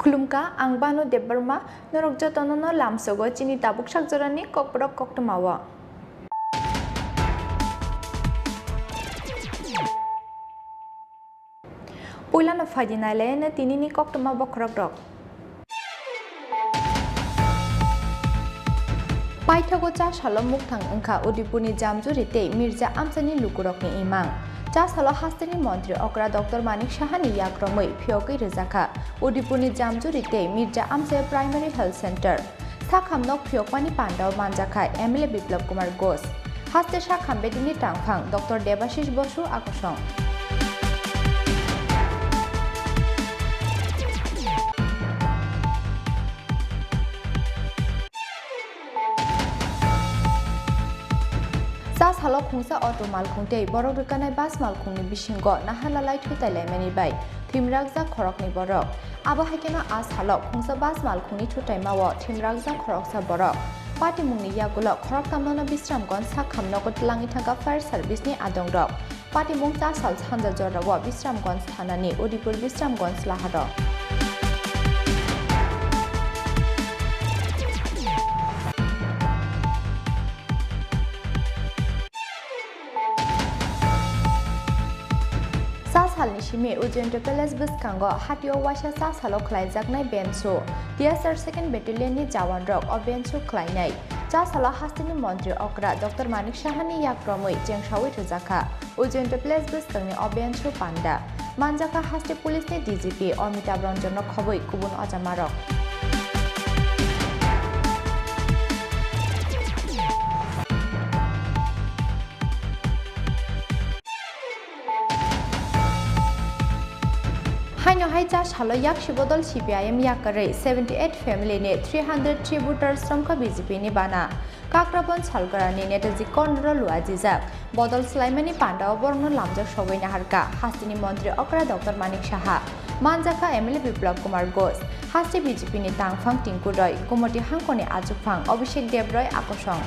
Khulumka ang bano debarma norok jotonono lamsogo chini tabuk sakjorani kokborok koktomawa. Puilano fadinale na tinini koktoma bokrok. Paithago cha salo muktang angka udipuni jamjurite Mirza Amsani lukurokni imang. Cha salo hastani mantri okra Dr. Manik Shahani yakromoi phiokai rezaka udipuni jamjurite Mirza Amse Primary Health Center. Sakhamnok phiokmani pandaw manjakai MLA Biplab Kumar Ghosh. Haste sakhambedini tangphang Dr. Debashish Bosu akosong. Sa salok khungsa auto malkhungtei borok rukanai bas malkhungni bisingo nahalalai thuitailai mani bai thimrakjak khorokni borok abo haikeno a salok khungsa bas malkhungni thutaimawo thimrakjak khoroksa borok patimungni yagulo khorok tamnono bisramgon sakhamnogo tlangi thaka fire service ni adongrok patimung cha sal chanja jorrawo bisramgon thanani udipur bisramgon slaharo salni shime ujento palace buskango hatio washa sa salo khlaijaknai benso TSR 2nd battalion ni jawan rok o benso khlainai cha salo hastini mantri okra Dr. Manik Shahani yakromoi jengsawi thujaka ujento palace buskangni o benso panda manjaka haste police ni DGP Amitabh Ranjan khoboi kubun ajamarok Haino haija shalo yak shibodol CPIM yakare 78 family ne 300 tributars samka BJP ni bana kakrabon salgarani netaji konro luajijak bodol slaimani panda oborno lamjak sobai naharka hastini mantri okra Dr. Manik Shaha manjaka MLA Biplab Kumar Ghosh hasti BJP ni tangphang tinku roy kumoti hangkoni ajukphang Abhishek Debroy akosong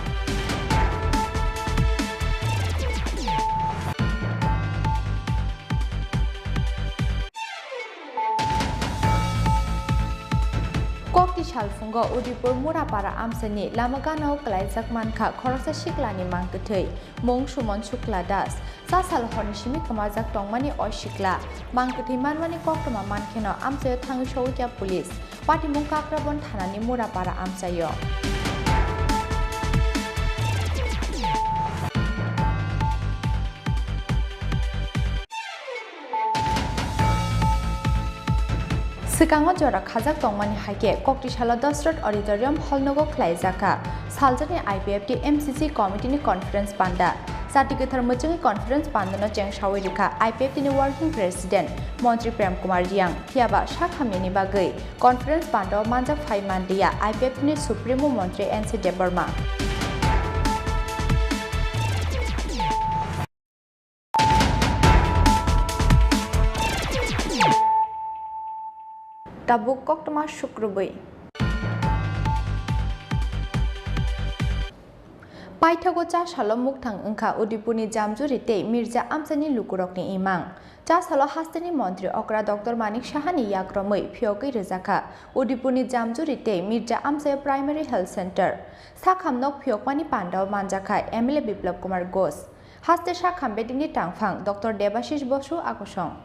Kokti Shalfungo Udipur Murapara Amsani Lamagano Klaijak Manka Khoroksa Shiklani Mangkthei Mung Sumon Shukla Das Sasal Honishimi Kamajak Tongmani Oshikla Mangkthei Manwani Koktoma Mankeno Amsayo Thangi Showikya Police Patimung Kakrabon Thanani Murapara Amsayo Sikango jora khajak tongmani haike kokti shala Dasrat Auditorium Hallnogo khlaijaka saljani IPFT MCC committee ni conference panda Satikethar machungi conference pandano chengsawi rikha IPFT ni working president Mantri Prem Kumar Yang thiaba shakhamni bagai conference panda manjak phai mandia IPFT ni supremo Mantri NC Debarma Tabuk koktoma shukrubai Paithago cha salo muktang angka udipuni jamjurite Mirza Amsani lukurokni imang cha salo hastani mantri okra Dr. Manik Shahani yakromoi phiokai rezaka udipuni jamjurite Mirza Amse Primary Health Center sakhamnok phiokmani pandaw manjakai MLA Biplab Kumar Ghosh haste sakhambedini tangphang Dr. Debashish Bosu akosong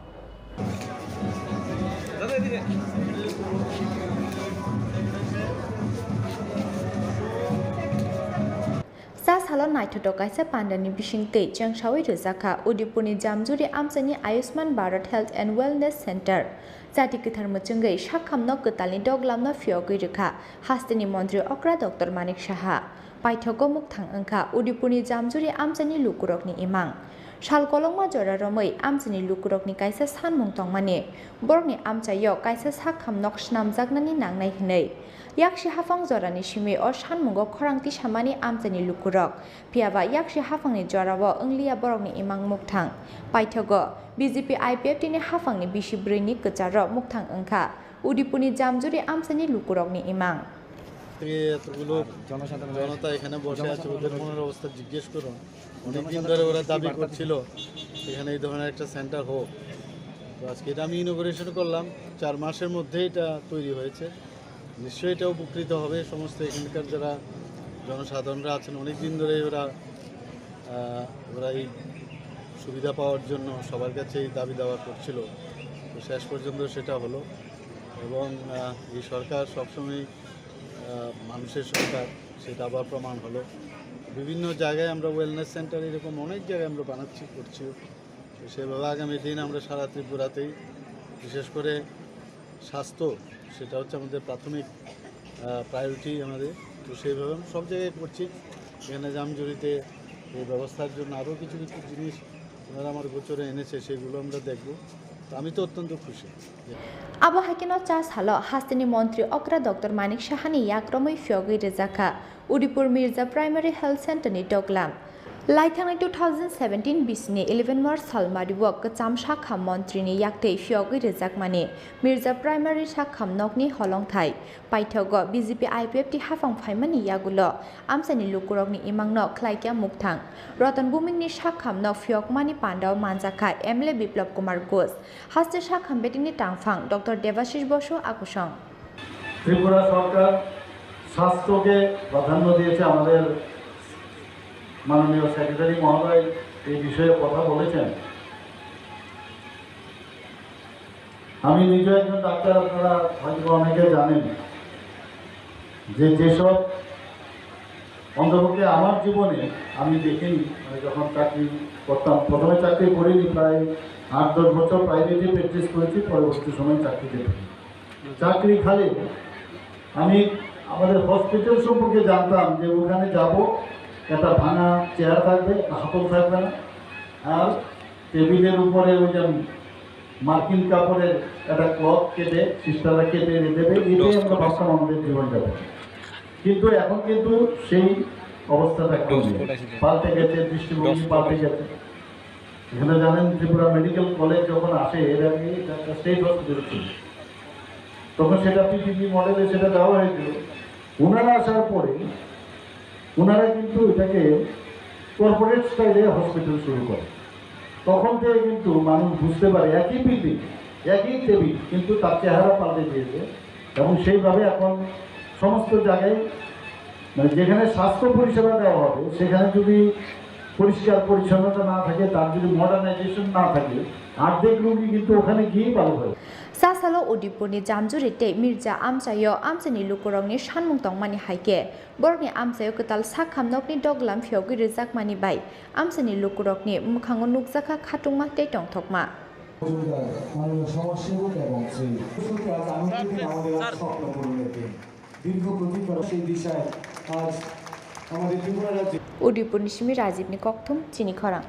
Sa salon naithoto kaisa pandani bisingtei chengsawi rezaka udipuni jamjuri amsani Ayushman Bharat Health and Wellness Center jati kithar machungai sakhamno ktalni doglamno phiogai rekha hastini mantri okra Dr. Manik Shaha paithogo mukthang angka udipuni jamjuri amsani lukurokni imang Shalkolongma jora romoi amsani lukurokni kaisa sanmung tongmani borni amchayo kaisa sakhamnok snamjaknani nangnai hinai yakshi hafang jorani shimi or sanmungo khorangti samani amchani lukurok piaba yakshi hafangni jorabo ongliya borokni imang mukthang paithogo BJP IPFT ni hafangni bisi ni kacharo mukthang angkha udipuni jamjuri amchani lukurokni imang এতগুলো জনতা এখানে বসে আছে ওদের মনের অবস্থা জিজ্ঞেস করুন অনেকদিন ধরে ওরা দাবি করছিল এখানে এই ধরনের একটা সেন্টার হোক তো আজকে এটা আমি ইনোগ্রেশন করলাম, 4 মাসের মধ্যে এটা তৈরি হয়েছে। নিশ্চয়ই এটা উপকৃত হবে সমস্ত এখানকার যারা জনসাধারণরা আছেন। অনেক দিন ধরে ওরা এই সুবিধা পাওয়ার জন্য সবার কাছেই দাবি দাওয়া করছিল, তো শেষ পর্যন্ত সেটা হলো। এবং এই সরকার সবসময় মানুষের সরকার, সেটা আবার প্রমাণ হলো। বিভিন্ন জায়গায় আমরা ওয়েলনেস সেন্টার এরকম অনেক জায়গায় আমরা করছি। তো সেভাবে আগামী দিন আমরা সারা ত্রিপুরাতেই, বিশেষ করে স্বাস্থ্য, সেটা হচ্ছে আমাদের প্রাথমিক প্রায়োরিটি আমাদের। তো সেইভাবে আমরা সব জায়গায় করছি। এখানে জামজুরিতে এই ব্যবস্থার জন্য আরও কিছু কিছু জিনিস ওনারা আমার গোচরে এনেছে, সেগুলো আমরা দেখব। তো আমি তো অত্যন্ত খুশি। আবহাওয়া চাষ হল হাস্তিনি মন্ত্রী অগ্রা ডক্টর মানিক সাহানি ইয়াক্রমই ফিয়গি রেজাখা উদিপুর মির্জা প্রাইমারি হেলথ সেন্টারনি ডগলাম লাইথাंनाय 2017 बिसनि 11 मार्च सालमारिवक कचाम साखाम मन्त्रीनि याक्तै फियगै रेजाकमानि मिर्जा प्राइमारि साखाम नकनि हलंथाय पाइथग बीजेपी आईपीएफ ति हाफां फाइमानि यागुलो आमसानि लुकुरकनि इमांनो ख्लाइक्या मुक्थां रतन बुमिंनि साखाम न फियगमानि पान्डाव मानजाखा एमएलए बिप्लब कुमार घोष हास्ते साखाम बेटिंनि टांगफां डॉक्टर देवाशिष बसु आकुसं त्रिपुरा सरकार স্বাস্থ্যকে প্রাধান্য দিয়েছে। আমাদের মাননীয় সেক্রেটারি মহোদয় এই বিষয়ে কথা বলেছেন। আমি নিজে একজন ডাক্তার, আপনারা হয়তো অনেকে জানেন যে যেসব অন্তপক্ষে আমার জীবনে আমি দেখিনি, মানে যখন চাকরি করতাম, প্রথমে চাকরি করিনি, প্রায় 8-10 বছর প্রাইভেটে প্র্যাকটিস করেছি, পরবর্তী সময় চাকরি খালি আমি আমাদের হসপিটাল সম্পর্কে জানতাম যে ওখানে যাব, একটা ভাঙা চেয়ার থাকবে, হাতল থাকবে না, আর টেবিলের উপরে ওই যে মার্কিন কাপড়ের একটা ক্লথ কেটে সিস্টাররা কেটে দেবে, এটাই আমরা ভাবতাম আমাদের জীবন যাবে। কিন্তু এখন কিন্তু সেই অবস্থাটা পাল্টে গেছে, দৃষ্টিভঙ্গি পাল্টে গেছে। এখানে জানেন ত্রিপুরা মেডিকেল কলেজ যখন আসে, এর আগে একটা স্টেট হসপিটাল ছিল, তখন সেটা পিপিপি মডেলে সেটা দেওয়া হয়েছিল। ওনারা আসার পরে ওনারা কিন্তু এটাকে কর্পোরেট স্টাইলে হসপিটাল শুরু করে। তখন থেকে কিন্তু মানুষ বুঝতে পারে একই বিল্ডিং, একই টেবিল, কিন্তু তার চেহারা পাল্টে দিয়েছে। এবং সেইভাবে এখন সমস্ত জায়গায়, মানে যেখানে স্বাস্থ্য পরিষেবা দেওয়া হবে, সেখানে যদি পরিষ্কার পরিচ্ছন্নতা না থাকে, তার যদি মডার্নাইজেশন না থাকে, অর্ধেক রোগী কিন্তু ওখানে গিয়েই ভালো হয়। सासालो उदिपुरनि जामजुरिते मिर्जा आमचायो आमचानि लुकुरंनि सानमुं तंमानि हाइके बरनि आमचायो कताल साखाम नकनि डगलाम फियगि रेजाकमानि बाय आमचानि लुकुरकनि मुखाङो नुकजाखा खाटुंमा ते टंथकमा उदिपुरनि सिमी राजीवनि कक्थुम चिनी खरां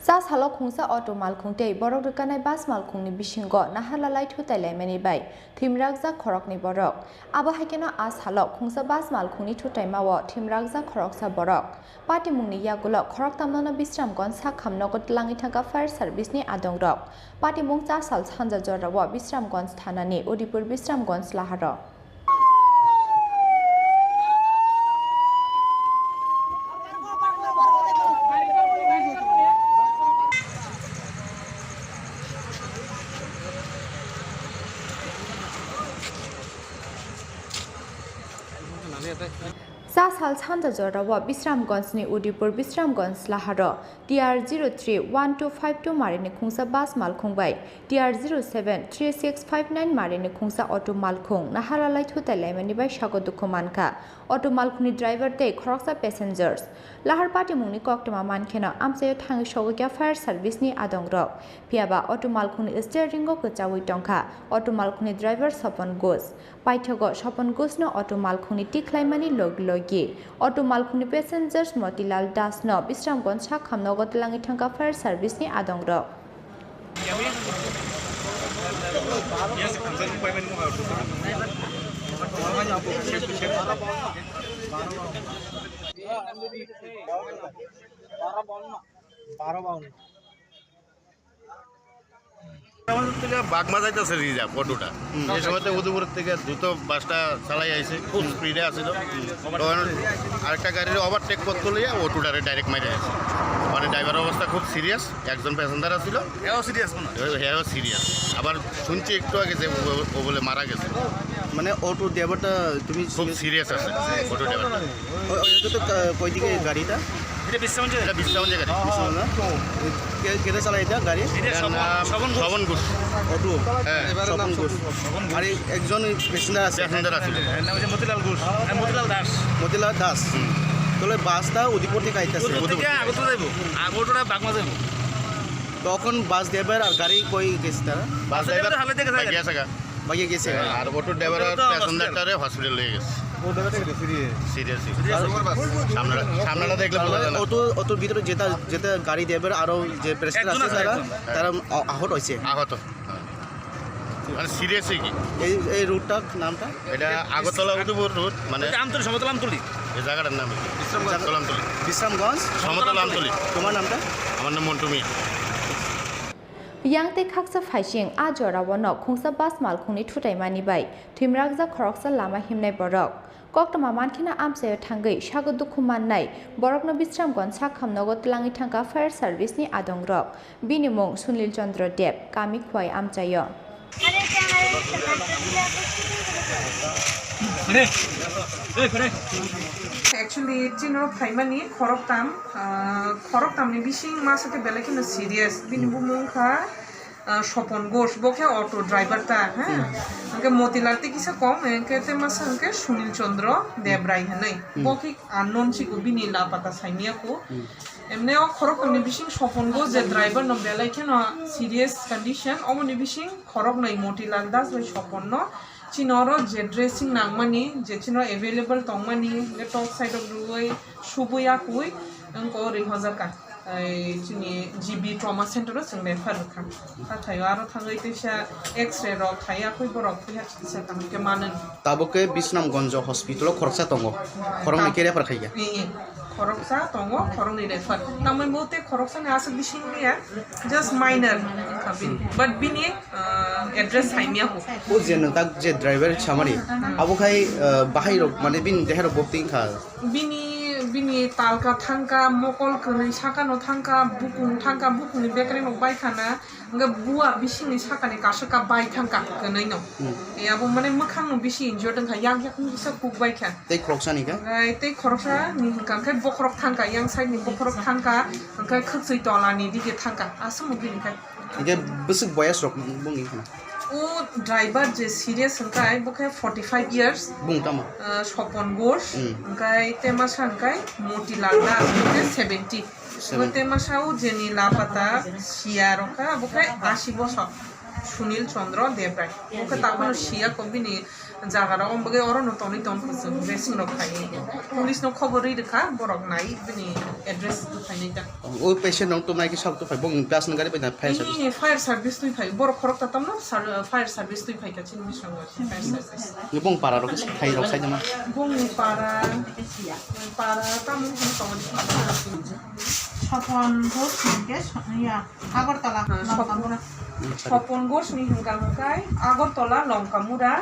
सास हालो खुंसा ऑटो मालखुंते बरक रकानाय बास मालखुंनि बिसिंगो नाहालालाय थुतायलायमानि बाय थिमरागजा खरकनि बरक आबो हाइकेनो आस हालो खुंसा बास मालखुंनि थुतायमावो थिमरागजा खरकसा बरक पाटिमुंनि यागुलो खरक तामनो बिश्रामगन साखामनगत लाङि थांगा फायर सार्भिसनि आदंरक पाटिमुं चासाल सानजा जरावो बिश्रामगन थानानि उदिपुर बिश्रामगन लाहारो सासाल सानजा जरावो बिश्रामगंजनि उदिपुर बिश्रामगंज लाहारो TR031252 मारिनि खुंसा बास मालखुंबाय TR073659 मारिनि खुंसा ऑटो मालखुं नाहालालाय थुतायलायमानि बाय सागो दुखु मानखा ऑटो मालखुंनि ड्राइवर ते खरकसा पैसेंजर्स लाहार पाटिमुंनि कक्टमा मानखेनो आमसायो थाङि सगोग्या फायर सार्भिसनि आदंरक पियाबा ऑटो मालखुंनि स्टीयरिंगो कचावै टंखा ऑटो मालखुंनि ड्राइवर सपन घोष पाइथगो सपन घोषनो ऑटो मालखुंनि टिख्लायमानि लगी ऑटो मालखुंनि पैसेंजर्स मतिलाल दासनो बिश्रामगंज साखामनगत लाङि थांगा फायर सार्भिसनि आदंरक আমাদের থেকে বাগমা যাইতেছে রিজার্ভ অটোটা এই সময় উদয়পুর থেকে দ্রুত বাসটা চালাই আইছে খুব স্পিডে আসছিল তখন আরেকটা গাড়ির ওভারটেক করতে লিয়ে অটোটারে ডাইরেক্ট মাইরে আছে মানে ড্রাইভারের অবস্থা খুব সিরিয়াস একজন প্যাসেঞ্জার আসছিল হ্যাঁ সিরিয়াস আবার শুনছি একটু আগে যে ও বলে মারা গেছে মানে অটো ড্রাইভারটা তুমি খুব সিরিয়াস আছে অটো ড্রাইভারটা তো কই দিকে গাড়িটা এটা বিশ্রামগঞ্জ গাড়ি কেটে চালায় এটা গাড়ি শ্রবণ ঘোষ অটো হ্যাঁ স্বপন ঘোষ আর একজন প্যাসেঞ্জার আছে প্যাসেঞ্জার আছিল মতিলাল দাস তাহলে বাসটা উদয়পুর থেকে আইতেছে তখন বাস ড্রাইভার আর গাড়ি কই গেছে তারা বাস ড্রাইভার গেছে বাইকে গেছে আর অটো ড্রাইভার আর প্যাসেঞ্জারটারে হসপিটাল নিয়ে গেছে সিরিয়াস সামনেটা দেখলে বোঝা যায় না অটোর ভিতরে যেটা গাড়ি ড্রাইভার আরো যে প্যাসেঞ্জার আছে তারা আহত হয়েছে আহত মানে সিরিয়াস কি এই রুটটার নামটা এটা আগরতলা উদয়পুর রুট মানে আমতলি এই জায়গাটার নাম বিশ্রামগঞ্জ সমতল আমতলি তোমার নামটা আমার নাম মন্টু মিয়া Yang te khaksa phaising a jora wano khungsa bas mal khungni thutai mani bai thimrakja khoroksa lama himnai borok koktama mankhina amse thangai sago dukhuman nai borokno bisramgon sakhamnogo tlangi thangka fire service ni adongrok binimung Sunil Chandra Deb kami khwai amchayo Actually, Chino Primani, Khoroktam ni Bishing Masate Belakina serious, Binibumka, Shopon Gosh, Boke auto driver ta, Motilati Kisa com, and Ketemasanke, Sunil Chandra, Debrai Hanai, Boki unknown Chikubini La Pata Saimiako, and now Khorokam ni Bishing Shopon Gosh, the driver no Belakina serious condition, Omni Bishing, Khorok no Motilandas by Shopon no. Chinoro je dressing nangmani je chino available tongmani the top side of ruoi shubuya kui angko rihozaka chini GB trauma center ro singbe farka ta thayo aro thangai tisha x-ray ro thaya kui borok piha chisa tamke manan taboke Bisramgঞ্জ hospital khoroksa tongo khorong ni kere par khaiya khoroksa tongo khorong ni refer tamai mote khoroksa ne asa bishing ya just minor kabin but bini address haimia ko o jeno tak je driver chamari abo khai bahai rok mane bin dehar bokting kha bini talka thangka mokol kani saka no thangka bukung ni bekari no bai khana nga bua bising ni saka ni kasaka bai thangka kanai no e abo mane makhang no bisi injured kha yang ni bisa kuk bai kha tei khoroksa ni ka tei khoroksa ni kan kai bokrok thangka yang side ni bokrok thangka kai khuksui tola ni dige thangka asum bini kai ige busuk boyas rok bungi khana O driver যে serious হংকাই বকে 45 years বুংতামা Swapan Ghosh হংকাই তেমাসা হংকাই Motilal Das বকে 70 তেমাসাও jenny Laapataa শিয়ারকা বকে 80 বছর সুনীল চন্দ্র দেবরাই বকে তখন শিয়া কবিনি জাগারা অম্বগে অরণ তনি তন কসু dressing রখাই police ন খবর রেখা বরক নাই বিনি অ্যাড্রেস দুখাইনিটা ও পেশেন্ট নং তো নাকি সব তো ফাই বং প্লাস নগারে পাই না ফায়ার সার্ভিস তুই ফাই বড় খরক তাতাম না ফায়ার সার্ভিস তুই ফাই কাছে মিশন ফায়ার সার্ভিস বং পারা রক খাই রক সাই জামা বং পারা তাম স্বপন ঘোষ আগরতলা স্বপন ঘোষ নি হিংকামকাই আগরতলা লঙ্কামুরা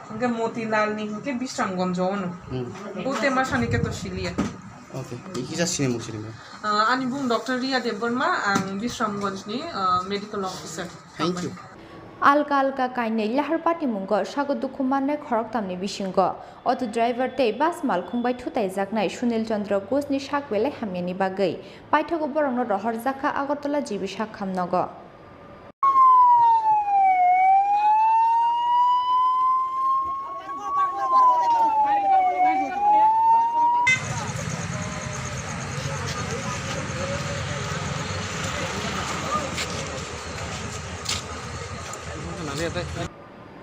হংকে মতিলাল নি হংকে বিশ্রামগঞ্জ অনু ওতে মাসানিকে তো শিলিয়া ওকে কি যা cinema ani bung Dr. Ria Deborma ang Bisramgঞ্জ ni medical officer thank you alka alka kainai lahar pati mungo sago dukhumanai khoroktamni bisingo auto driver tei bus mal khungbai thutai jaknai Sunil Chandra Ghosh ni sakbele hamyani bagai paithago borongno rohor jakha Agartala jibi sakhamnogo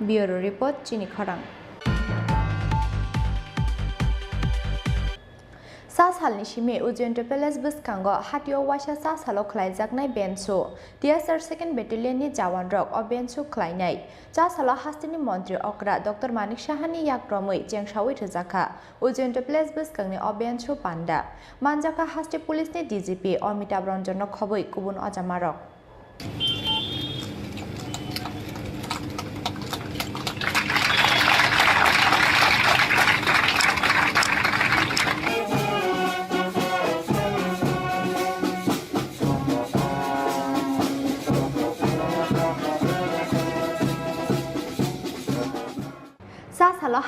Bureau Report Chini Khorang Sasalni shime Ujento Palace Buskango Hatio Washa Sasalo Klai Jaknai Benso TSR 2nd Battalion ni Jawan Rok o Benso Klainai Jasalo Hastini Montri Okra Dr. Manik Shahani Yakromui Jengshawi Tzaka Ujento Palace Buskangni o Benso Panda Manjaka Hasti Police ni DGP Amitabh Ranjan Khoboi Kubun Ajamarok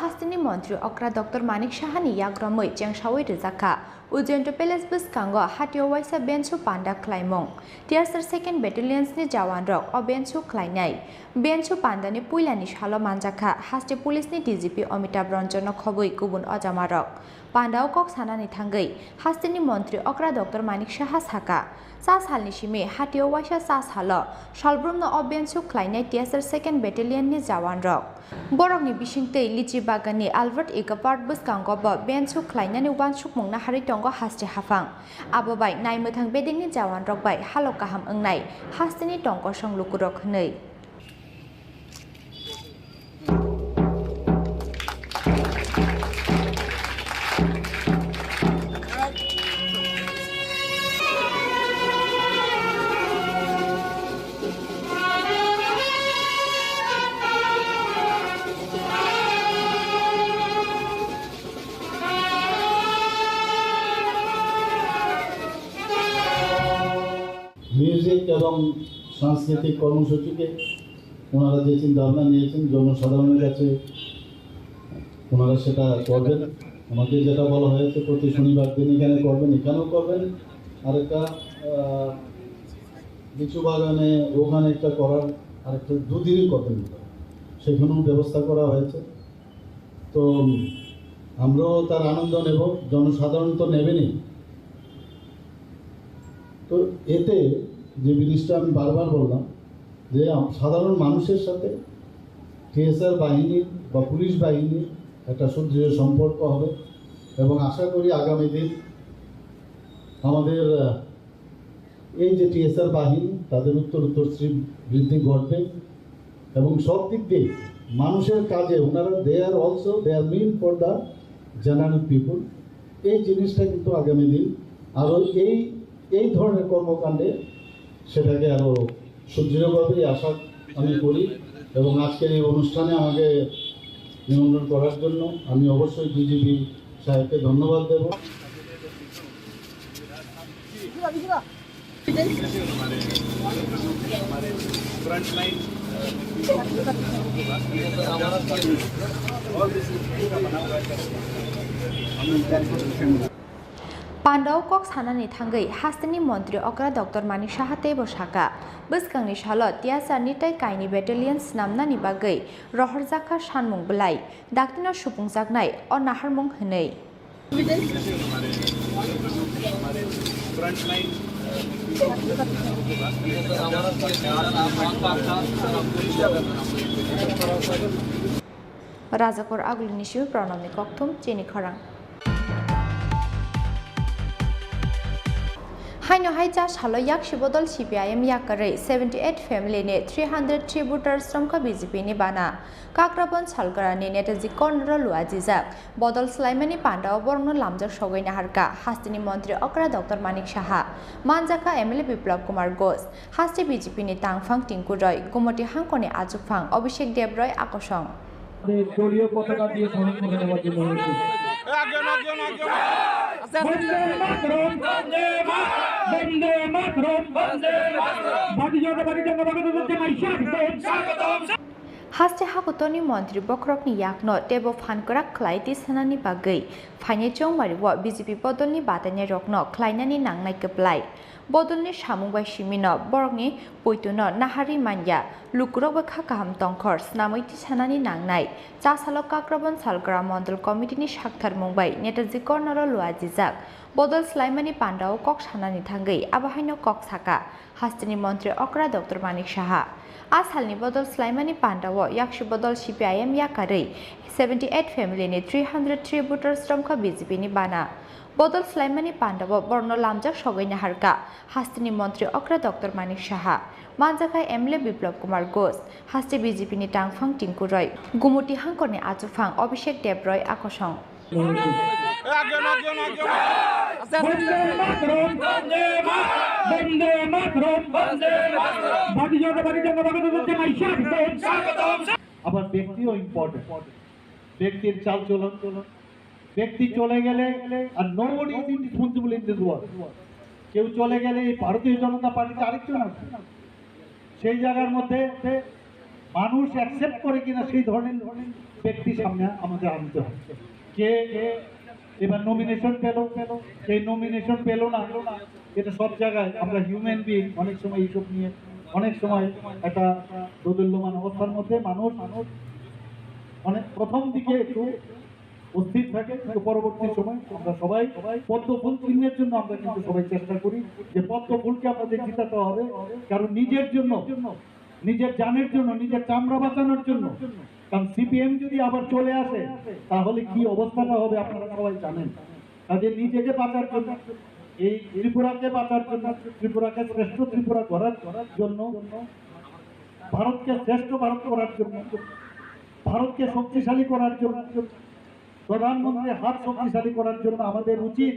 হাস্তিনি মন্ত্রী অক্রা doctor মানিক Sahani ইয়াগ্রমৈ চেংসাওই রেজাখা উজয়ন্ত palace বসকাঙ্গ হাটিও ওয়াইসা বেঞ্চু পান্ডা খ্লাইমং টিয়ারসার second ব্যাটালিয়ন্सनि जवान रक अ बेन्चु ख्लाइनाय बेन्चु पान्डानि पुइलानि सालो मानजाखा हास्ति पुलिसनि DGP Amitabh Ranjan खबै गुबुन अजामा रक पान्डाव कक सानानि थांगै हास्तिनि मन्त्रि अक्रा doctor Manik Saha साका सा सालनि सिमे हाटियो वाइसा सा सालो सालब्रुमनो अ बेन्चु ख्लाइनाय टियारसार सेकेंड ब्याटालियननि जवान रक बरकनि बिसिंतै लिचि बागाननि आलबर्ट इकापार्ट बसकांगबो बेन्चु ख्लाइनानि वानसुक मंना हारि दंग हास्ति हाफां आबोबाय नायमोथां बेदिंनि जवान रक बाय हालो गाहाम ओंनाय हास्तिनि दंग संलुकुरक हनै মিউজিক এবং সাংস্কৃতিক কর্মসূচিকে ওনারা যে চিন্তা ভাবনা নিয়েছেন জনসাধারণের কাছে ওনারা সেটা করবেন। আমাকে যেটা বলা হয়েছে প্রতি শনিবার দিন এখানে করবেন, এখানেও করবেন, আরেকটা লিচু বাগানে ওখানে একটা করার আরেকটা দুদিনই করবেন, সেখানেও ব্যবস্থা করা হয়েছে। তো আমরাও তার আনন্দ নেব, জনসাধারণ তো নেবেনই। তো এতে যে জিনিসটা আমি বারবার বললাম যে সাধারণ মানুষের সাথে টিএসআর বাহিনীর বা পুলিশ বাহিনীর একটা সুদৃঢ় সম্পর্ক হবে এবং আশা করি আগামী দিন আমাদের এই যে টিএসআর বাহিনী তাদের উত্তর বৃদ্ধি ঘটবে এবং সব দিক দিয়ে মানুষের কাজে ওনারা they are mean for the general people. এই জিনিসটা কিন্তু আগামী দিন আরও এই ধরনের কর্মকাণ্ডে সেটাকে আরও সুদৃঢ় করবে আশা আমি করি। এবং আজকের এই অনুষ্ঠানে আমাকে নিমন্ত্রণ করার জন্য আমি অবশ্যই ডিজিপি সাহেবকে ধন্যবাদ দেব। पान्डाव कक सानानि थांगै हास्तिनि मन्त्रि अक्रा डक्टर मानिक साहा तेबो साका बसकांनि सालो टियासारनि तै काइनि बेटालियन्स नामनानि बागै रहरजाखा सानमुं बलाय दाक्तिना सुफुंजाकनाय अ नाहारमुं हनै राजाखर आगुलिनि सिउ प्रणमनि कक्थुम चिनी खरां हाइनो हाइजा सालो याक्षि बदल CPIM याकरै 78 फेमिलिनि 300 ट्रिब्यूटार्स रमका BJPनि बाना काक्राबन सालगरानि नेताजी कर्नर लुआजिजाक बदल स्लाइमानि पान्डाव बरनो लामजाक सगैना हारका हास्तिनि मन्त्रि अक्रा डक्टर मानिक साहा मानजाका MLA बिप्लव कुमार घोष हास्ति BJPनि तांफां टिंकु रय गुमति हांकनि आजुफां अभिषेक देबरय आकर्षण দলীয় পতাকা দিয়ে স্মরণ করে নেওয়ার জন্য हास्ते हाकुतनि मन्त्रि बख्रकनि याकनो टेबो फानकराक ख्लाइति सानानि बागै फाइने चौमारिव BJP बदलनि बादायनाय रकनो ख्लाइनानि नांनाय कप्लाय बदलनि सामुंबाय सिमिनो बरकनि पयतुनो नाहारि मान्या लुकुरबो खाकाहाम तंखर स्नामैति सानानि नांनाय चासालो काक्राबन सालग्रा मण्डल कमिटिनि साक्थार मुंबाय नेताजी कर्नर लुआजिजाक बदल स्लाइमानि पान्डाव कक सानानि थांगै आबाहायनो कक साका हास्तिनि मन्त्रि अक्रा डक्टर मानिक साहा आसालनि बदल स्लाइमानि पान्डाव याक्षि बदल CPIM याकारै 78 फेमिलिनि 300 ट्रिब्यूटार्स रमका BJPनि बाना बदल स्लाइमानि पान्डाव बर्न लामजाक सगैना हारका हास्तिनि मन्त्रि अक्रा डक्टर मानिक साहा मानजाखा MLA बिप्लव कुमार घोष हास्ति BJPनि तांफां टिंकु रय गुमुति हांकनि आजुफां अभिषेक देबरय आकर्षण আবার ব্যক্তিও ইম্পর্টেন্ট, ব্যক্তির চাল চলন, ব্যক্তি চলে গেলে আর nobody is indispensable in this world. কেউ চলে গেলে এই ভারতীয় জনতা পার্টিতে আরেকজন আছে, সেই জায়গার মধ্যে মানুষ অ্যাকসেপ্ট করে কিনা সেই ধরনের ব্যক্তি সামনে আমাদের আনতে হবে। কে এবার নমিনেশন পেল, সেই নমিনেশন পেল না, এটা সব জায়গায় আমরা হিউম্যান বিং অনেক সময় এইসব নিয়ে অনেক সময় একটা দোদুল্যমান অবস্থার মধ্যে মানুষ অনেক প্রথম দিকে একটু অস্থির থাকে, কিন্তু পরবর্তী সময় আমরা সবাই পদ্ম ফুল চিহ্নের জন্য আমরা কিন্তু সবাই চেষ্টা করি যে পদ্ম ফুলকে আমাদের জিতাতে হবে, কারণ নিজের জন্য, নিজের জানের জন্য, নিজের চামড়া বাঁচানোর জন্য। কারণ সিপিএম যদি আবার চলে আসে তাহলে কি অবস্থাটা হবে আপনারা সবাই জানেন। কাজে নিজেকে বাঁচার জন্য, এই ত্রিপুরাকে বাঁচার জন্য, ত্রিপুরাকে শ্রেষ্ঠ ত্রিপুরা করার জন্য, ভারতকে শ্রেষ্ঠ ভারত করার জন্য, ভারতকে শক্তিশালী করার জন্য, প্রধানমন্ত্রীর হাত শক্তিশালী করার জন্য আমাদের উচিত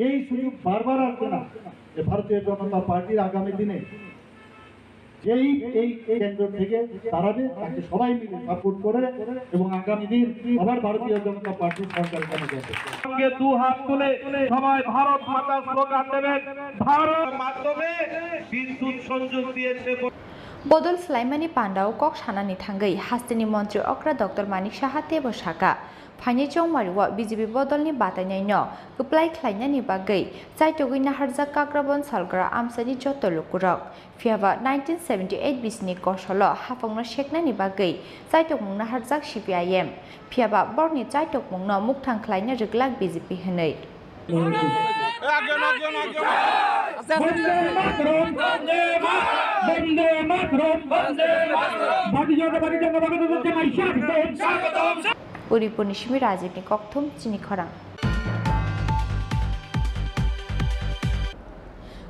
এই সুযোগ বারবার আসবে না যে ভারতীয় জনতা পার্টির আগামী দিনে যেই এই কেন্দ্র থেকে দাঁড়াবে তাকে সবাই মিলে সাপোর্ট করে এবং আগামী দিন আবার ভারতীয় জনতা পার্টির সরকার ক্ষমতায় যাবে। দু হাত তুলে সবাই ভারত মাতা স্লোগান দেবেন। ভারত মাধ্যমে বিদ্যুৎ সংযোগ দিয়েছে। বদল স্লাইমানি পান্ডাও কক সানানি থাঙ্গै হাস্তিনি মন্ত্রী অক্রা ডক্টর মানিক साहा तेबो साका फाइनि चौमारिवा बीजेपी बदलनि बातायनायनो गप्लाय ख्लायनायनि बागै जायतगै नाहारजा काग्राबन सालग्रा आमसानि जत लुकुरक फियाबा 1978 बिसनि गसलो हाफंनो शेकनायनि बागै जायतगमं नाहारजाक CPIM फियाबा बरनि जायतगमंनो मुक्तां ख्लायनो रिगलाक बीजेपी होनै उरिपुर निशिमी राजीवनि कक्थुम चिनी खरां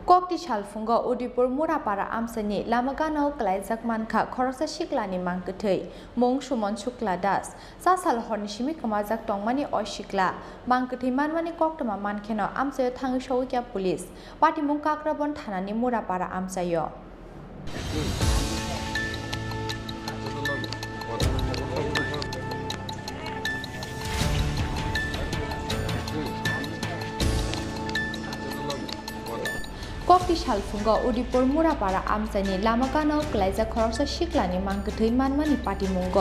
कक्ति सालफुंग उदिपुर मुरापारा आमसानि लामागानाव क्लाइजाक मानखा खरसा सिक्लानि मांगथै मुं सुमन शुक्ला दास सा साल हरनिसिमि कमाजाक टंमानि असिक्ला मांगथै मानवानि कक्तमा मानखेनो आमसायो थाङै सौकिया पुलिस पाटिमुं काक्राबन थानानि मुरापारा आमसायो कक्ति सालफुंग उदिपुर मुरापारा आमसानि लामागानाव क्लाइजा खरसा सिक्लानि मांगथै मानवानि पाटिमुंग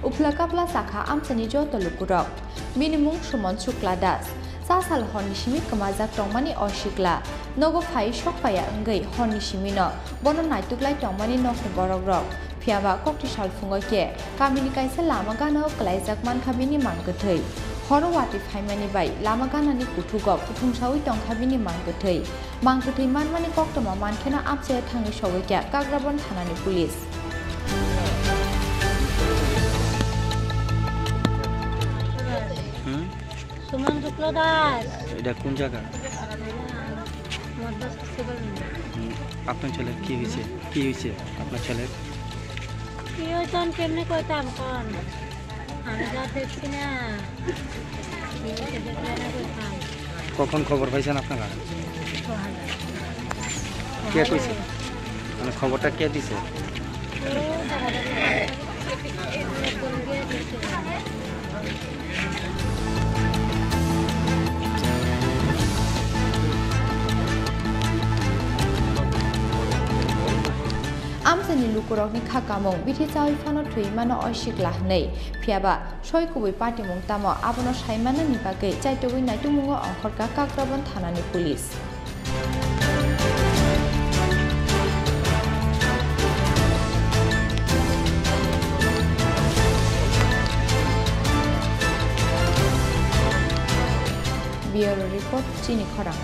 उफ्ला काप्ला साखा आमसानि जत लुकुरक मिनिमुं सुमन शुक्ला दास सा साल हरनिसिमि कमाजाक टंमानि असिक्ला नगो फाइ सकपाया अंगै हरनिसिमिनो बनो नायतुक्लाय टंमानि नखु बरग्रक फियाबा कक्ति सालफुंग के कामिनि काइसा लामागानाव क्लाइजाक मानखाबिनि मांगथै हरवाति फाइमानि बाय लामागानानि कुथुगक कुथुंसावै टंखाबिनि मांगथै मांगथै मानवानि कक्तमा मानखेना आमसाया थाङै सौगैया काग्राबन थानानि पुलिस সুমন শুক্লা দাস এটা কোন জায়গা? মদ্রাসা সেবা আপনার ছেলে কি হয়েছে আপনার ছেলের? কি হয়েছে আমি কেমনে কইতাম কোন আমি যা দেখছি না কখন খবর পাইছেন আপনারা? কে কইছে মানে খবরটা কে দিছে? आमसानि लुकुरकनि खाकामं बिथि चावैफानो थुइमानो असिक्ला हनै फियाबा सयकुबै पाटिमुं तामो आबनो साइमानानि बागै जायतगै नायतुमुङो अंखरका काग्राबन थानानि पुलिस ब्युरो रिपोर्ट चिनी खरां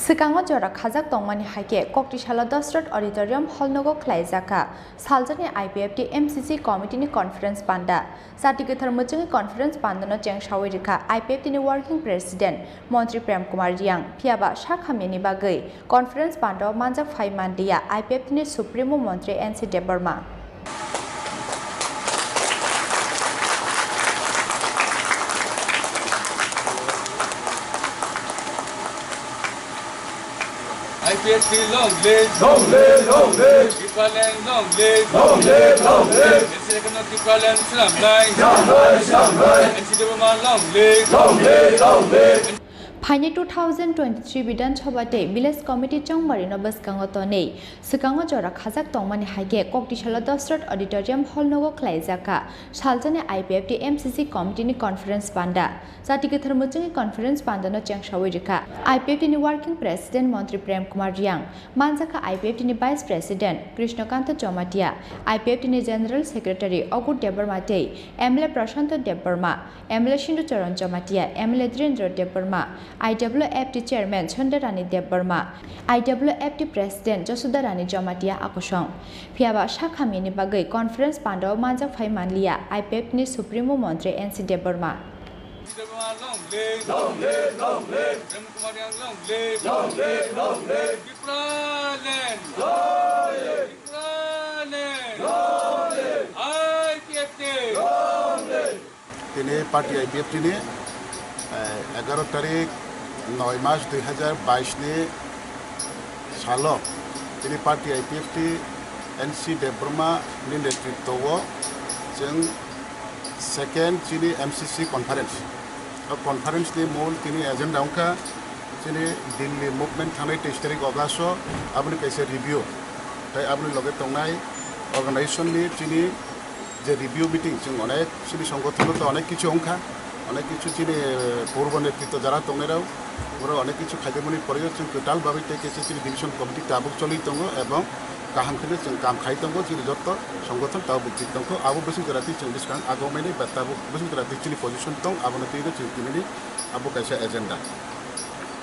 सिगाङाव जरा खाजाक तंमानि हाइके कक्तिसाला दशरथ ऑडिटोरियम हलनगो ख्लाइजाका सालजानि आईपीएफटी एमसीसी कमिटिनि कॉन्फ्रेंस पांडा जाति गोथार मोजोङै कॉन्फ्रेंस पांडानो चेंसावै रेखा आईपीएफटीनि वर्किंग प्रेसिडेंट मंत्री प्रेम कुमार रियांग फियाबा शाखामिनि बागै कॉन्फ्रेंस पांडाव मानजाक फाइ मानदिया आईपीएफटीनि सुप्रीमो मंत्री NC Debbarma IPFT long live, long live, long live. Equivalent long live, long live, long live. Second equivalent Shanghai, Shanghai, Shanghai. NCWMA long live, long live, long live. Phaini 2023 Bidansabate Village Committee Chongbari no Baskango Tone Sikango Jora Khazak Tongmani Haige Koktishala Dostrat Auditorium Hall Nogo Klaizaka Shaljane IPFT MCC Committee ni Conference Panda Satike Thermuchingi Conference Panda no Changshawirika IPFT ni Working President Montri Prem Kumar Yang Manjaka IPFT ni Vice President Krishnakanta Chomatia IPFT ni General Secretary Ogur Debarmate MLA Prashanto Debarma MLA Shindu Charan Chomatia MLA Dhrendra Debarma IWFT Chairman Chandarani Debarma IWFT President Josudarani Jomatia Akosong Piaba Shakhamini Bagai Conference Pando Manjak Phai Manlia IPFT ni Supremo Montri NC Debarma Long live, long live, long live. Prem Kumar Yang long live, long live, long live. Tripura land, long live. Tripura land, long live. IPFT, long live. তিনি party IPFT নিয়ে 11 তারিখ 9 মাস 2022 নিয়ে সাল তিনি party IPFT NC Debbarma नि नेतृत्व जों second चिनी एमसीसी कॉन्फ्रेंस कॉन्फ्रेंस नि मूल तिनी एजेंडा उनका चिनी दिल्ली मुवमेंट थानाय 23 तारिख अगस्त आपनि कैसे रिव्यू ताई आपनि लगे तंगनाय ऑर्गेनाइजेशन नि चिनी जे रिव्यू मीटिंग जों अनेक चिनी संगठन तो अनेक किछु उनका अनेक किछु चिनी पूर्व नेतृत्व जारा तंगनायराव पुरो अनेक किछु खायदेमनि परियो जों टोटाल बाबै कैसे चिनी डिविजन कमिटी ताबुक चलि दङ एवं गाहाम खेले जों काम खाइ दङ चिनी जत्त संगठन ताव बिथिक दङ आबो बेसि जराति जों डिस्काउंट आगौमायनि बाताबो बेसि जराति चिनी पोजिशन दङ आबोनो तिनो जों तिनि आबो कैसे एजेंडा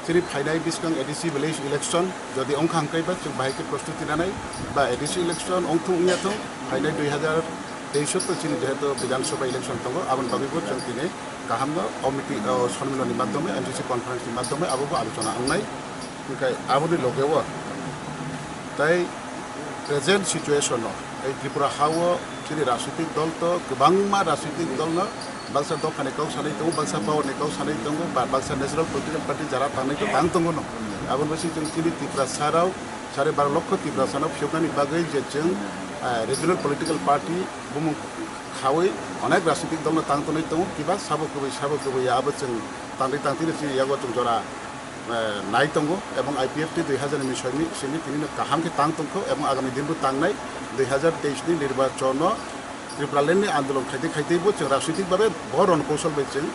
चिनी फाइनाय बिस्कां एडीसी विलेज इलेक्शन जदि अंख हांकायबा जों बाहायके प्रस्तुति लानाय बा एडीसी इलेक्शन अंथुं इयाथ फाइनाय 2023 तो चिनी जेहेतु विधानसभा इलेक्शन दङ आबोन बागैबो जों तिनि गाहामनो अमिति सम्मेलननि माध्यमे एमसीसी कॉन्फ्रेंसनि माध्यमे आबोबो आलोचना आंनाय ओंखाय आबोनि लगेव ताई प्रेजेंट सिचुएशन त्रिपुरा हाव चिनी राजनीतिक दल तो गोबांमा राजनीतिक दल बाक्सा दखानिकाव सानै दङ बाक्सा पावरनिकाव सानै दङ बा बाक्सा नेशनल पलिटिकल पार्टी जारा थांनाय तो तां दङ न आबोन बसि जों चिनी त्रिपुरा साराव 12.5 लाख त्रिपुरा सानाव फिजोबनायनि बागै जे जों रिजनल पलिटिकल पार्टी बुमुं खावै अनेक राजनीतिक दल तां तनै दङ किबा साबो गुबै आबो जों तांदै तांतिनो चिनी यागो जों जरा नाय दंगो एवं आईपीएफटी 2000 सिनि तिनि गाहाम के तांग दंखो एवं आगामी दिनबो तांनाय 2023 नि निर्वाचन त्रिपुरालेण्डनि आन्दोलन खायदैबो जों राजनीतिक भाबे बर रणकौशल बाय जों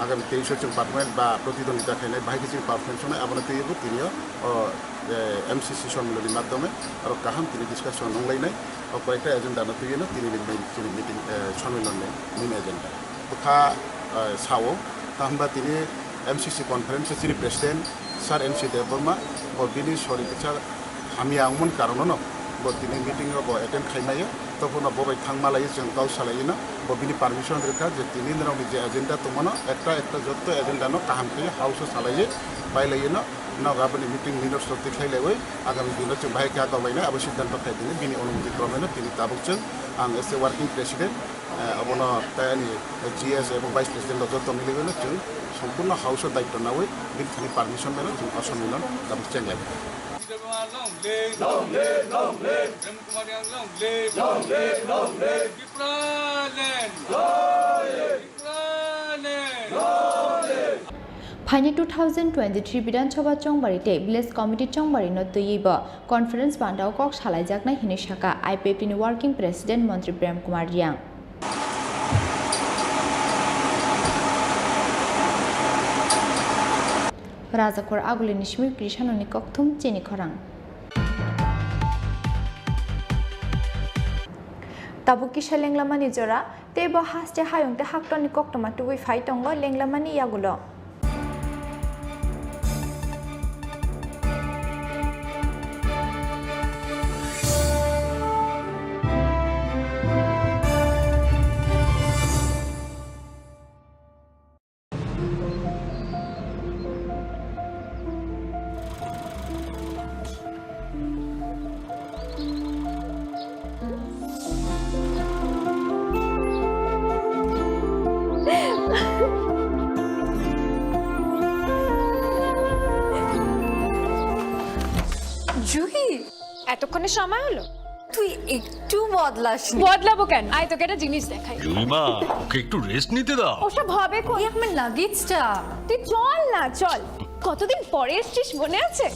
आगामी 23 जों पार्टमेन्ट बा प्रतिद्वंदिता खायनाय बाहाय जों पार्टमेन्ट सनाय आबोनो तैबो तिनियो एमसीसी सम्मेलननि माध्यमे आरो गाहाम तिनि डिसकासन नंलायनाय और कयटा एजेंडा न तैनो तिनि मिटिं सम्मेलननि मेन एजेंडा बखा सावो ताहमबा तिनि एमसीसी कॉन्फ्रेंस चिनी प्रेसिडेंट सर एनसी देबबर्मा और बिनि सरी बिचार हामियामोन कारण न बो दिनै मीटिंग बो अटेंड खायनाय तखनो बबाय थांमालाय जों गाव सालायनो बो बिनि परमिशन रेखा जे तिनि दिनावनि जे एजेंडा दंमोन एकटा जत्त एजेंडा न काहाम खाय हाउस सालायो बायलायनो न गाबनि मीटिंग मिनट्स देखलायलाय आगामी दिनाव जों बाहाय का गावलायनो आबो सिद्धांत खायदिनो बिनि अनुमति खालामनो तिनि ताबुकजों आं एस ए वर्किंग प्रेसिडेंट अबनो तायानि जीएस एवं वाइस प्रेसिडेंट जत्त मिलिगनो जों सम्पूर्ण हाउस दायित्व नावै बिनि पारमिशन मेनो जों असम्मेलन दाबो चेंगलाय Long live, long live, long live. Prem Kumar Yang long live, long live, long live. Tripura land, long live. Tripura land, long live. Phaini 2023 Bidansabha Chongbari Village Committee Chongbari no tuyibo conference bandao kok salaijaknai hini shaka IPFT ni working president Montri Prem Kumar Yang Rajakor aguli nishmi krishanoni kokthum Chini Khorang Tabukisha lenglamani jora tebo haste hayongte haktoni koktoma tuwi faitongo lenglamani yagulo Juhi এতক্ষণে সময় হলো তুই একটু বদলাস বদলাবো কেন? আয় তোকে একটা জিনিস দেখাই। জুইমা ওকে একটু রেস্ট নিতে দাও। ওসব হবে এই আমার লাগেজটা তুই চল না চল, কতদিন পরে এসছিস মনে আছে?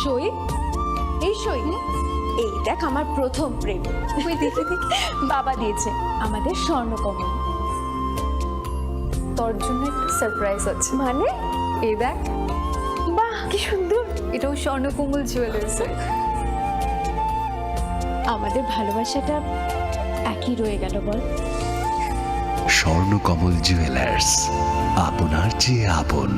সই, এই সই, এই দেখ আমার প্রথম প্রেম। তুই দেখে দেখে বাবা দিয়েছে আমাদের স্বর্ণকমল। তোর জন্য একটা সারপ্রাইজ আছে। মানে? এই দেখ, বাহ কি সুন্দর, এটাও স্বর্ণকমল জুয়েলার্স। আমাদের ভালোবাসাটা একই রয়ে গেল বল। স্বর্ণকমল জুয়েলার্স, আপনার চেয়ে আপন।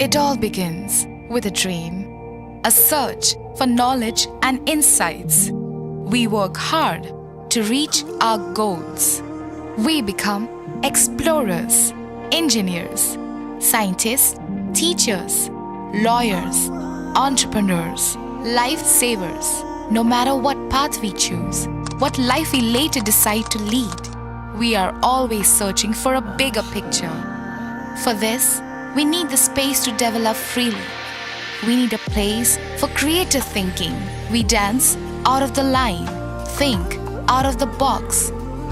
It all begins with a dream, a search for knowledge and insights. We work hard to reach our goals. We become explorers, engineers, scientists, teachers, lawyers, entrepreneurs, lifesavers. No matter what path we choose, what life we later decide to lead, we are always searching for a bigger picture. For this, we need the space to develop freely. We need a place for creative thinking. We dance out of the line, think out of the box,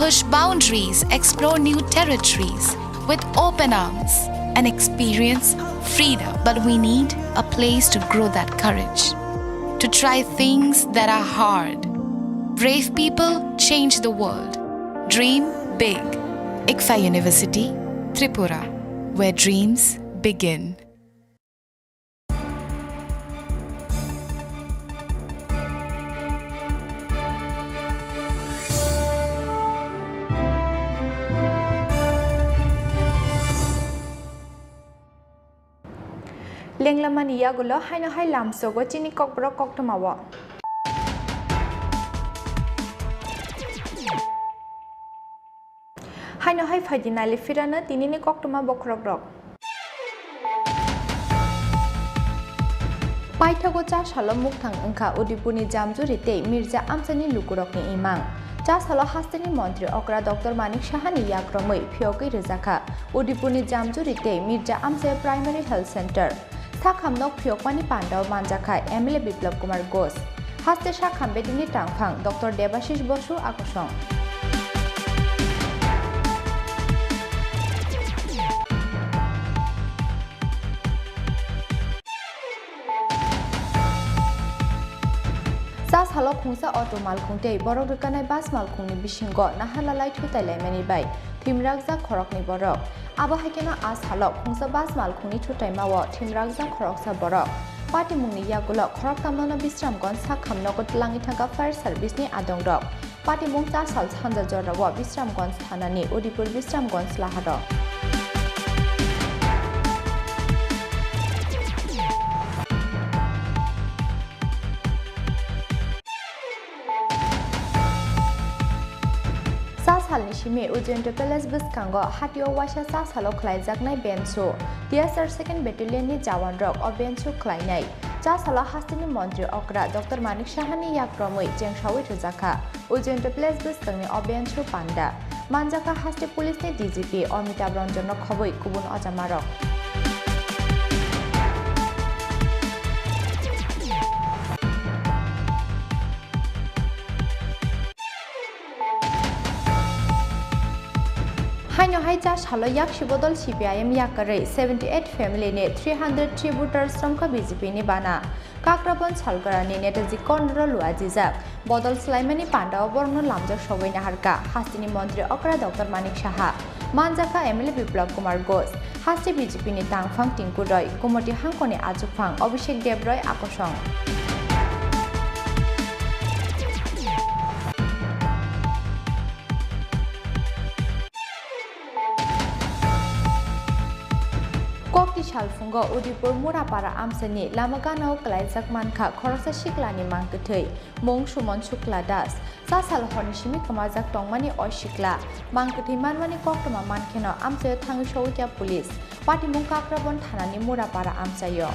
push boundaries, explore new territories with open arms and experience freedom. But we need a place to grow that courage, to try things that are hard. Brave people change the world. Dream big. ICFA University, Tripura, where dreams begin. Lenglamani yagulo haino hai lamsogo chini kokborok koktomawo. Haino hai faidinali firana tinini koktoma bokrok. Paithago cha shalom mukhang angkha Udipuni jamjurite Mirza Amsani lukurokni imang. Cha salo hastani mantri okra Dr. Manik Shahani yakromoi phiokai rezakha Udipuni jamjurite Mirza Amsa Primary Health Center. Sakhamnok phiokmani pandao manjakha MLA Biplab Kumar Ghosh. Haste sakham bedini tangphang Dr. Debashish Bosu akosong. Sas halok khungsa auto malkhungte borok rukanai bus malkhungni bisingo nahalalai thutai mani bai thimrakja khorokni borok abo haikena as halok khungsa bus malkhungni thutai mawo thimrakja khoroksa borok pati mungni yagulo khorok tamnono bisramgon sakhamnogo tlangi thanga fire service ni adongrok pati mung cha sal hanja jorrawo bisramgon thanani Udipur bisramgon slaharo Halnishime Ujento Palace Buskango Hatio Washa Sas Halo Klaijaknai Benso TSR 2nd Battalion ni Jawan Rok or Benso Klainai Jas Halo Hastini Montri Okra Dr. Manik Shahani Yakromoi Jengshawi Rizaka Ujento Palace Buskangni or Benso Panda Manjaka Hasti Police ni DGP or Mitabranjono Khoboi Kubun Ojamarok Haino haija shalo yak shibodol CPIM yakare 78 family ne 300 tributars samka BJP ni bana Kakrabon salgara ni netaji konro luajijak bodol slaimani pandao borno lamjak shoboi naharka hastini mantri okra Dr. Manik Shaha manjaka MLA Biplab Kumar Ghosh hasti BJP ni tangphang Tinku Roy Kumoti hangkoni ajukphang Abhishek Debroy akosong Kokti Shalfungo Udipur Murapara Amsani Lamaganao Klaizak Manka Khoroksa Shiklani Mangkuthei Mong Shumon Shukla Das Sasal Honishimi Kamazak Tongmani Oshikla Mangkuthei Manmani Koktoma Mankeno Amsayo Thangshowikya Police Pati Mung Kakrabon Thanani Murapara Amsayo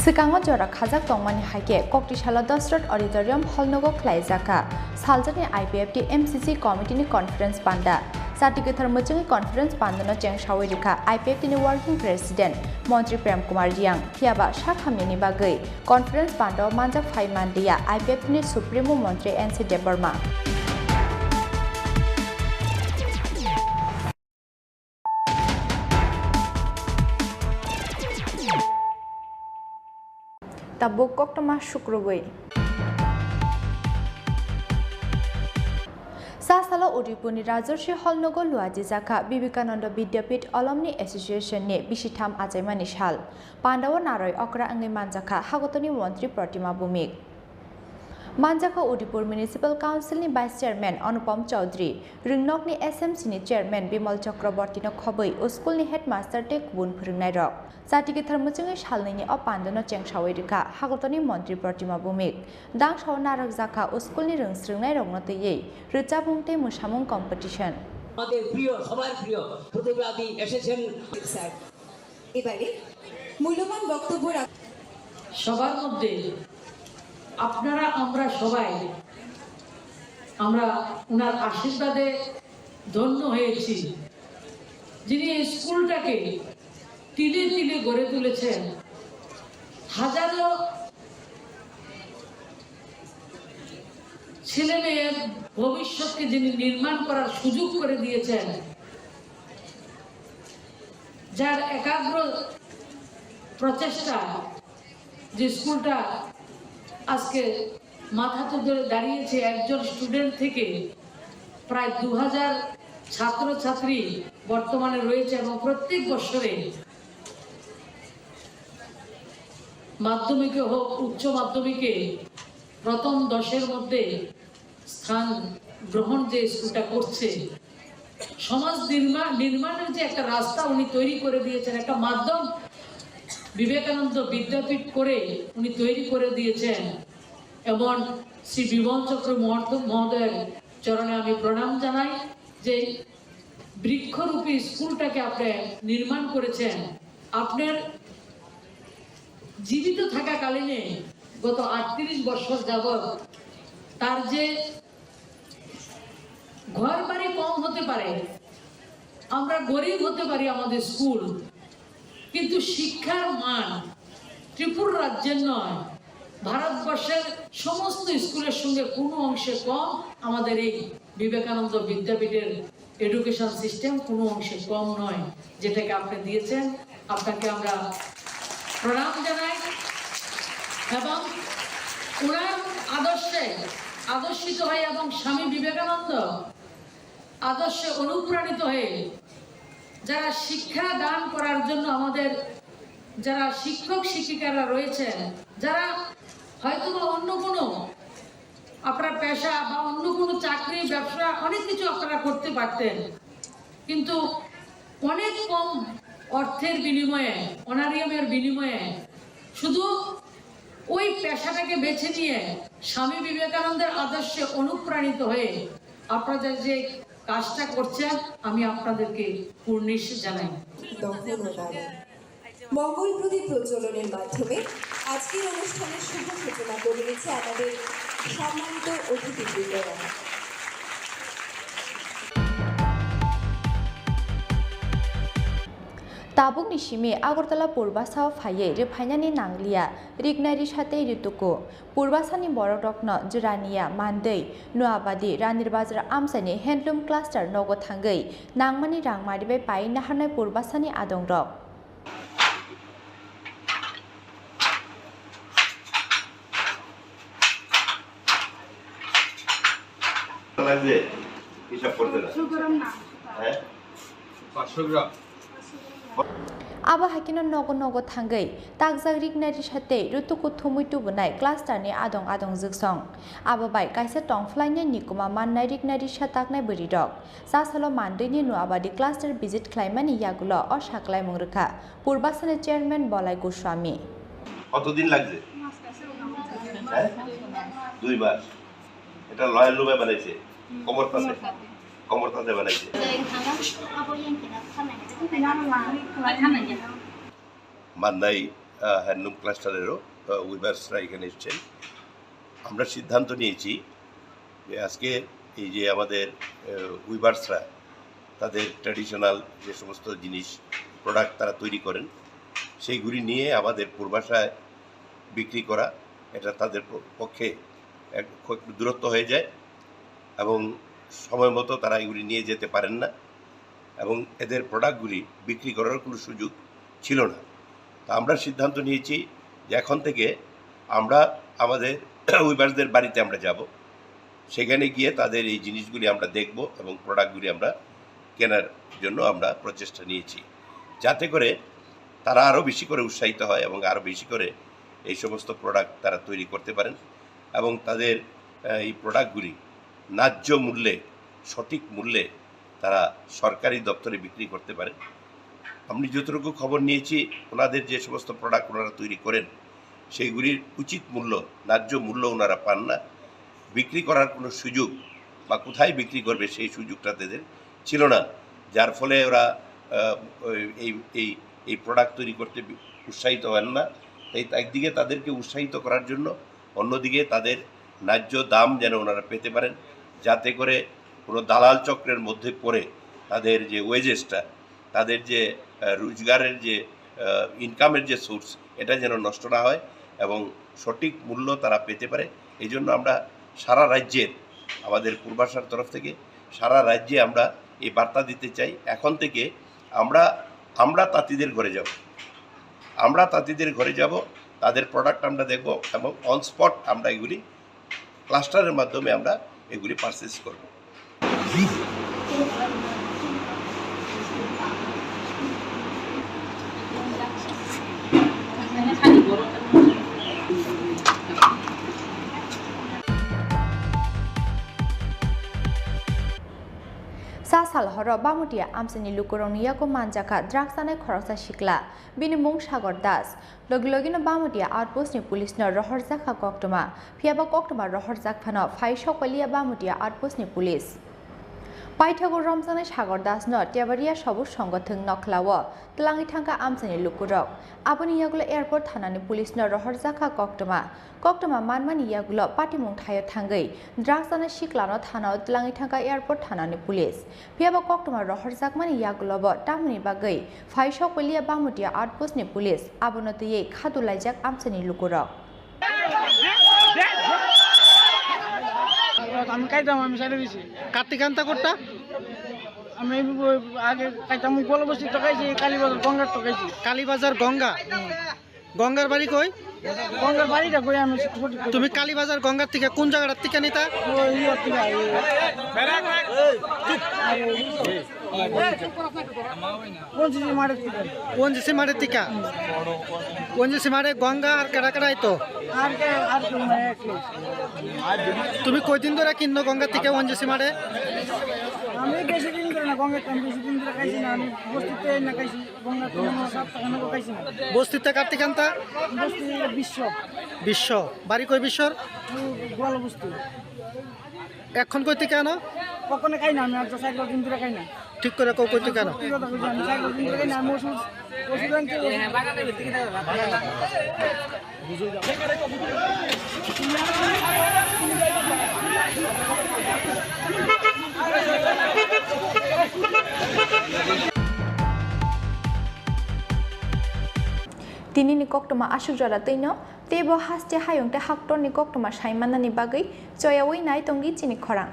Sikango jora khajak tongmani haike Koktishala Dasrat Auditorium Hallnogo Klaijaka Saljani IPFT MCC Committee ni conference panda Satikithar Muchungi conference pandano Cheng Shawirika IPFT ni working president Montri Prem Kumar Jiang Thiaba Shakhamini bagai conference panda manjak phai mandia IPFT ni supremo Montri NC Debarma Tabuk koktama Shukrubui Sasalo Udipuni Rajorshi Hallnogo Luaji Jaka Vivekananda Vidyapit Alumni Association ni Bishitham Ajaimani Shal Pandawa Naroi Okra Angi Manjaka Hagotoni Montri Pratima Bumik Manjaka Udipur Municipal Council ni Vice Chairman Anupam Chaudhary Ringnok ni SMC ni Chairman Bimal Chakraborty no Khoboi School ni Headmaster Tek Bun Phurungnai rok Satikithar Muchungi Shalni ni Opandano Cheng Shawirika Hagotoni Montri Pratima Bumik Dang Shaw Narak Jaka School ni Rungsrungnai rok notei Rijabungte Musamung Competition আমাদের প্রিয় সবার প্রিয় প্রতিবাদী এসেছেন sir এবারে মূল্যবান বক্তব্য সবার মধ্যে আপনারা আমরা সবাই আমরা ওনার আশীর্বাদে ধন্য হয়েছি যিনি স্কুলটাকে তিলে তিলে গড়ে তুলেছেন হাজারো ছেলেমেয়ের ভবিষ্যৎকে যিনি নির্মাণ করার সুযোগ করে দিয়েছেন যার একাগ্র প্রচেষ্টা যে স্কুলটা আজকে মাথা তুলে দাঁড়িয়েছে একজন স্টুডেন্ট থেকে প্রায় 2000 ছাত্রছাত্রী বর্তমানে রয়েছে এবং প্রত্যেক বছরে মাধ্যমিকে হোক উচ্চ মাধ্যমিকে প্রথম 10-এর মধ্যে স্থান গ্রহণ যে স্কুলটা করছে সমাজ নির্মাণের যে একটা রাস্তা উনি তৈরি করে দিয়েছেন একটা মাধ্যম বিবেকানন্দ বিদ্যাপীঠ করে উনি তৈরি করে দিয়েছেন এবং শ্রী বিমল চক্র মহোদয়ের চরণে আমি প্রণাম জানাই যে বৃক্ষরূপী স্কুলটাকে আপনি নির্মাণ করেছেন আপনার জীবিত থাকাকালীনে গত 38 বছর যাবৎ তার যে ঘর বাড়ি কম হতে পারে আমরা গরিব হতে পারি আমাদের স্কুল কিন্তু শিক্ষার মান ত্রিপুরা রাজ্যের নয় ভারতবর্ষের সমস্ত স্কুলের সঙ্গে কোনো অংশে কম আমাদের এই বিবেকানন্দ বিদ্যাপীঠের এডুকেশন সিস্টেম কোনো অংশে কম নয় যেটাকে আপনি দিয়েছেন আপনাকে আমরা প্রণাম জানাই এবং ওনার আদর্শিত হয়ে এবং স্বামী বিবেকানন্দ আদর্শে অনুপ্রাণিত হয়ে যারা শিক্ষা দান করার জন্য আমাদের যারা শিক্ষক শিক্ষিকারা রয়েছেন যারা হয়তো অন্য কোনো আপনার পেশা বা অন্য কোনো চাকরি ব্যবসা অনেক কিছু আপনারা করতে পারতেন কিন্তু অনেক কম অর্থের বিনিময়ে অনারিয়ামের বিনিময়ে শুধু ওই পেশাটাকে বেছে নিয়ে স্বামী বিবেকানন্দের আদর্শে অনুপ্রাণিত হয়ে আপনাদের যে কাজটা করছেন আমি আপনাদেরকে পূর্ণিশ জানাই মঙ্গল প্রদীপ প্রজ্বলনের মাধ্যমে আজকের অনুষ্ঠানের শুভ সূচনা করে দিচ্ছে আমাদের সম্মানিত অতিথিবৃন্দরা Tabuk ni Shimi Agartala Purbasa Faye Repainani Nanglia Rignari Shate Rituko Purbasani Borotokno Jurania Mandei Nuabadi Ranirbazar Amsani Handloom Cluster Nogo Tangai Nangmani Rangmadibe Pai Nahane Purbasani Adongrok Aba Hakino Nogo Nogo Tangai, Tagzag Rignari Shate, Rutuku Tumutu Bunai, Clusterni Adong Zuksong. Aba by Kaisetong Flying Nikuma Manai Rignari Shatakna Buridog. Sasalo Mandini Nuabadi Cluster Visit Climbani Yagulo or Shaklai Murka, Purbasana Chairman Bolai Goswami. কতদিন লাগছে 2 বার এটা loyal রুমে বানাইছে কমরতাতে বানাইছে Mannai handloom ক্লাস্টারেরও উইভার্সরা এখানে এসছেন। আমরা সিদ্ধান্ত নিয়েছি যে আজকে এই যে আমাদের উইভার্সরা তাদের ট্র্যাডিশনাল যে সমস্ত জিনিস প্রোডাক্ট তারা তৈরি করেন সেইগুলি নিয়ে আমাদের পূর্বাশায় বিক্রি করা, এটা তাদের পক্ষে একটু দূরত্ব হয়ে যায় এবং সময় মতো তারা এগুলি নিয়ে যেতে পারেন না এবং এদের প্রোডাক্টগুলি বিক্রি করার কোনো সুযোগ ছিল না। তা আমরা সিদ্ধান্ত নিয়েছি যে এখন থেকে আমরা আমাদের উইভার্সদের বাড়িতে আমরা যাব, সেখানে গিয়ে তাদের এই জিনিসগুলি আমরা দেখব এবং প্রোডাক্টগুলি আমরা কেনার জন্য আমরা প্রচেষ্টা নিয়েছি, যাতে করে তারা আরও বেশি করে উৎসাহিত হয় এবং আরও বেশি করে এই সমস্ত প্রোডাক্ট তারা তৈরি করতে পারেন এবং তাদের এই প্রোডাক্টগুলি ন্যায্য মূল্যে, সঠিক মূল্যে তারা সরকারি দপ্তরে বিক্রি করতে পারেন। আমি যতটুকু খবর নিয়েছি, ওনাদের যে সমস্ত প্রোডাক্ট ওনারা তৈরি করেন সেইগুলির উচিত মূল্য, ন্যায্য মূল্য ওনারা পান না। বিক্রি করার কোনো সুযোগ বা কোথায় বিক্রি করবে সেই সুযোগটা তাদের ছিল না, যার ফলে ওরা এই প্রোডাক্ট তৈরি করতে উৎসাহিত হন না। তাই একদিকে তাদেরকে উৎসাহিত করার জন্য, অন্যদিকে তাদের ন্যায্য দাম যেন ওনারা পেতে পারেন, যাতে করে কোনো দালাল চক্রের মধ্যে পড়ে তাদের যে ওয়েজেসটা, তাদের যে রোজগারের যে ইনকামের যে সোর্স, এটা যেন নষ্ট না হয় এবং সঠিক মূল্য তারা পেতে পারে। এই জন্য আমরা সারা রাজ্যের, আমাদের পূর্বাশার তরফ থেকে সারা রাজ্যে আমরা এই বার্তা দিতে চাই, এখন থেকে আমরা তাঁতিদের ঘরে যাব, আমরা তাঁতিদের ঘরে যাব, তাদের প্রোডাক্ট আমরা দেখব এবং অন স্পট আমরা এগুলি ক্লাস্টারের মাধ্যমে আমরা এগুলি পারচেস করব। Sa salhoro bamutia amsani lukurong yako manjaka draksane khoroksa shikla binimung Sagor Das loglogino bamutia outpost ni police no rohorjaka koktoma phiaba koktoma rohorjak phano phai sokoliya bamutia outpost ni police Paithago Ramzane Sagor Das no Tiabaria Sabu Songothung Noklawo Tlangi Thangka Amsani Lukurok Aboni Yagulo Airport Thanani Police no Rohorjaka Koktoma Manmani Yagulo Patimung Thayo Thangai Dragsana Shiklano Thanao Tlangi Thangka Airport Thanani Police Piaba Koktoma Rohorjakmani Yagulo bo Tamni Bagai Phai Sokoliya Bamutia Outpost ni Police Abonotiye Khadulaijak Amsani Lukurok আমি খাইতাম, আমি সাইডে দিছি কার্তিকান্তা কোটটা আমি আগে খাইতাম গোলবস্তি তো খাইছি, কালীবাজার গঙ্গার তো খাইছি। কালীবাজার গঙ্গা, গঙ্গার বাড়ি কই? গঙ্গার বাড়িটা কই? আমি তুমি কালীবাজার গঙ্গার থেকে কোন জায়গাটার থেকে নিতা? ওনজিসি মাঠের থেকে। ওনজিসি মাঠে গঙ্গা আর কেডা কেডা আইতো? তুমি কয়দিন ধরে কিনো গঙ্গার থেকে ওনজিসি মাঠে? আমি বেশি দিন ধরে না, গঙ্গার বেশি দিন ধরে খাইছি না, আমি বস্তিতে না খাইছি, গঙ্গার খাইছি না। বস্তিতে কার্তিকান্তা? বস্তি বিশ্ব। বাড়ি কই বিশ্বর? গোয়াল বস্তি। এখন কইতে কেন? কখনো খাই না, আমি আর 4 দিন ধরে খাই না। ঠিক করে কইতে কেন? আমি 4 দিন ধরে খাই না, আমি ওষুধ আনতে বাগানের ভিতরে Tini ni koktoma asuk jara teino tebo haste hayongte haktor ni koktoma saimana ni bagai joyawi nai tongi Chini Khorang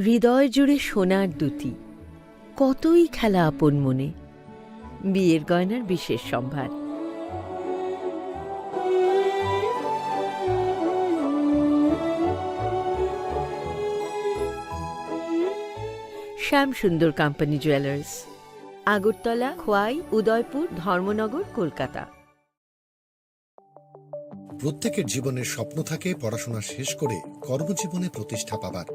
হৃদয় জুড়ে সোনার দুটি কতই খেলা আপন মনে বিয়ের গয়নার বিশেষ সম্ভার শ্যাম সুন্দর কোম্পানি জুয়েলার্স আগরতলা, খোয়াই, উদয়পুর, ধর্মনগর, কলকাতা। প্রত্যেকের জীবনের স্বপ্ন থাকে পড়াশোনা শেষ করে কর্মজীবনে প্রতিষ্ঠা পাবার।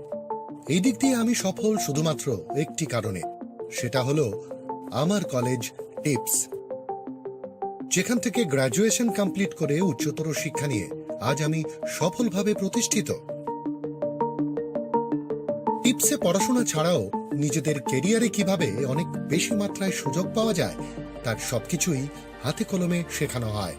এই দিক দিয়ে আমি সফল শুধুমাত্র একটি কারণে, সেটা হলো আমার কলেজ টিপস, যেখান থেকে গ্র্যাজুয়েশন কমপ্লিট করে উচ্চতর শিক্ষা নিয়ে আজ আমি সফলভাবে প্রতিষ্ঠিত। টিপসে পড়াশোনা ছাড়াও নিজেদের কেরিয়ারে কিভাবে অনেক বেশি মাত্রায় সুযোগ পাওয়া যায় তার সবকিছুই হাতে কলমে শেখানো হয়।